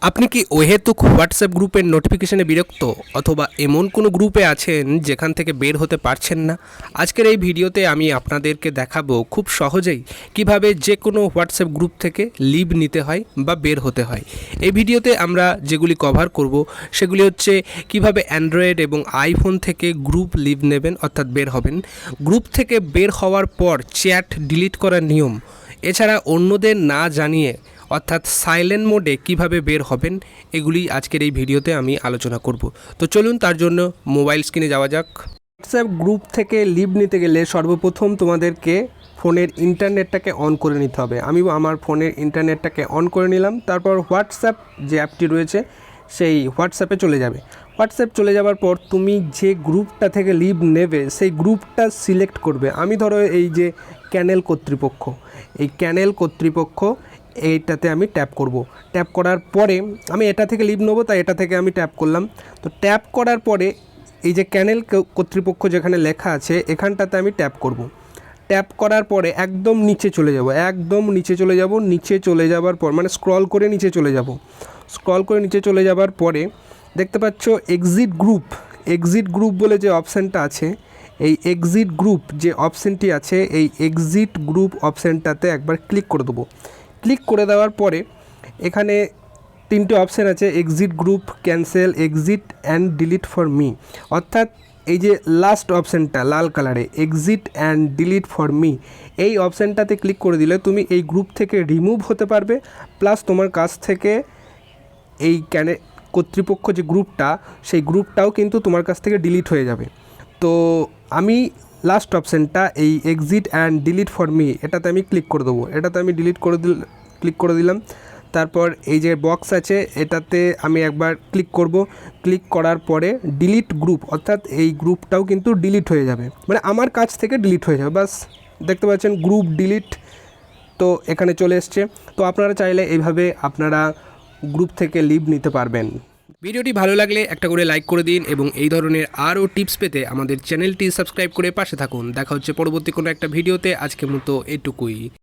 আপনি কি অহেতুক হোয়াটসঅ্যাপ গ্রুপের নোটিফিকেশনে বিরক্ত অথবা এমন কোনো গ্রুপে আছেন যেখান থেকে বের হতে পারছেন না? আজকের এই ভিডিওতে আমি আপনাদেরকে দেখাবো খুব সহজেই কিভাবে যে কোনো হোয়াটসঅ্যাপ গ্রুপ থেকে লিভ নিতে হয় বা বের হতে হয়। এই ভিডিওতে আমরা যেগুলি কভার করব সেগুলি হচ্ছে কিভাবে অ্যান্ড্রয়েড এবং আইফোন থেকে গ্রুপ লিভ নেবেন অর্থাৎ বের হবেন, গ্রুপ থেকে বের হওয়ার পর চ্যাট ডিলিট করার নিয়ম, এছাড়া অন্যদের না জানিয়ে অর্থাৎ সাইলেন্ট মোডে কিভাবে বের হবেন, এগুলি আজকের এই ভিডিওতে আমি আলোচনা করব। তো চলুন তার জন্য মোবাইল স্ক্রিনে যাওয়া যাক। হোয়াটসঅ্যাপ গ্রুপ থেকে লিভ নিতে গেলে সর্বপ্রথম তোমাদেরকে ফোনের ইন্টারনেটটাকে অন করে নিতে হবে। আমি আমার ফোনের ইন্টারনেটটাকে অন করে নিলাম, তারপর হোয়াটসঅ্যাপ যে অ্যাপটি রয়েছে সেই হোয়াটসঅ্যাপে চলে যাবে। হোয়াটসঅ্যাপ চলে যাওয়ার পর তুমি যে গ্রুপটা থেকে লিভ নেবে সেই গ্রুপটা সিলেক্ট করবে। আমি ধরো এই যে ক্যানেল কর্তৃপক্ষ, এই ক্যানেল কর্তৃপক্ষ এইটাতে আমি ট্যাপ করব। ট্যাপ করার পরে আমি এটা থেকে লিভ নেবো, তাই এটা থেকে আমি ট্যাপ করলাম। তো ট্যাপ করার পরে এই যে ক্যানেল কর্তৃপক্ষ যেখানে লেখা আছে এখানটাতে আমি ট্যাপ করব। ট্যাপ করার পরে একদম নিচে চলে যাব, একদম নিচে চলে যাব। নিচে চলে যাবার পর মানে স্ক্রল করে নিচে চলে যাব। স্ক্রল করে নিচে চলে যাবার পরে দেখতে পাচ্ছ এক্সিট গ্রুপ, এক্সিট গ্রুপ বলে যে অপশানটা আছে, এই এক্সিট গ্রুপ যে অপশানটি আছে এই এক্সিট গ্রুপ অপশানটাতে একবার ক্লিক করে দেবো। ক্লিক করে দেওয়ার পরে এখানে তিনটে অপশান আছে, exit group, cancel, exit and delete for me. অর্থাৎ এই যে লাস্ট অপশানটা লাল কালারে exit and delete for me, এই অপশানটাতে ক্লিক করে দিলে তুমি এই গ্রুপ থেকে রিমুভ হতে পারবে, প্লাস তোমার কাছ থেকে এই কর্তৃপক্ষ যে গ্রুপটা সেই গ্রুপটাও কিন্তু তোমার কাছ থেকে ডিলিট হয়ে যাবে। তো আমি লাস্ট অপশানটা এই exit and delete for me এটাতে আমি ক্লিক করে দেবো। এটাতে আমি ক্লিক করে দিলাম। তারপর এই যে বক্স আছে এটাতে আমি একবার ক্লিক করব। ক্লিক করার পরে ডিলিট গ্রুপ, অর্থাৎ এই গ্রুপটাও কিন্তু ডিলিট হয়ে যাবে, মানে আমার কাছ থেকে ডিলিট হয়ে যাবে। বাস দেখতে পাচ্ছেন গ্রুপ ডিলিট, তো এখানে চলে এসছে। তো আপনারা চাইলে এইভাবে আপনারা গ্রুপ থেকে লিভ নিতে পারবেন। ভিডিওটি ভালো লাগলে একটা করে লাইক করে দিন এবং এই ধরনের আরও টিপস পেতে আমাদের চ্যানেলটি সাবস্ক্রাইব করে পাশে থাকুন। দেখা হচ্ছে পরবর্তী কোনো একটা ভিডিওতে। আজকের মতো এটুকুই।